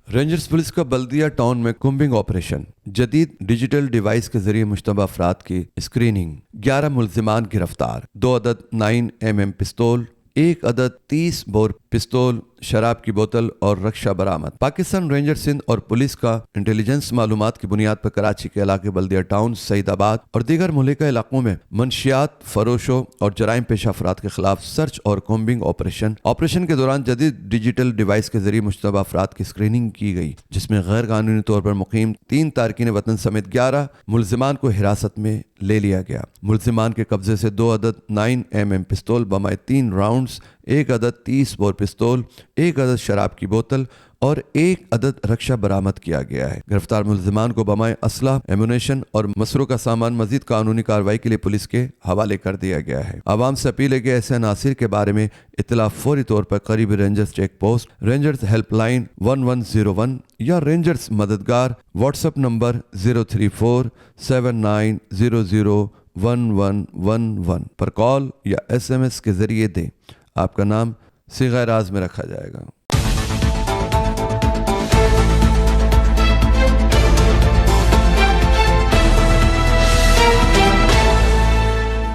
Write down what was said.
Rangers police کا بلدیہ town میں کومبنگ آپریشن، جدید ڈیجیٹل ڈیوائس کے ذریعے مشتبہ افراد کی اسکریننگ، 11 ملزمان گرفتار، 2 عدد 9mm پستول، 1 عدد 30 بور پستول، شراب کی بوتل اور رکشہ برآمد۔ پاکستان رینجر سندھ اور پولیس کا انٹیلیجنس معلومات کی بنیاد پر کراچی کے علاقے بلدیہ ٹاؤن، سعید آباد اور دیگر مہلکہ علاقوں میں منشیات فروشوں اور جرائم پیشہ افراد کے خلاف سرچ اور کومبنگ آپریشن کے دوران جدید ڈیجیٹل ڈیوائس کے ذریعے مشتبہ افراد کی اسکریننگ کی گئی، جس میں غیر قانونی طور پر مقیم 3 تارکین وطن سمیت 11 ملزمان کو حراست میں لے لیا گیا۔ ملزمان کے قبضے سے 2 عدد 9mm پستول بمائے 3 راؤنڈز، 1 عدد 30 بور پستول، 1 عدد شراب کی بوتل اور 1 عدد رکشہ برآمد کیا گیا ہے۔ گرفتار ملزمان کو بمائے اسلحہ، ایمونیشن اور مسروقہ سامان مزید قانونی کارروائی کے لیے پولیس کے حوالے کر دیا گیا ہے۔ عوام سے اپیل ہے کہ ایسے عناصر کے بارے میں اطلاع فوری طور پر قریبی rangers check post, rangers help line 1101 یا رینجرز مددگار واٹس ایپ نمبر 03479001111 پر کال یا SMS کے ذریعے دیں۔ آپ کا نام صیغہ راز میں رکھا جائے گا۔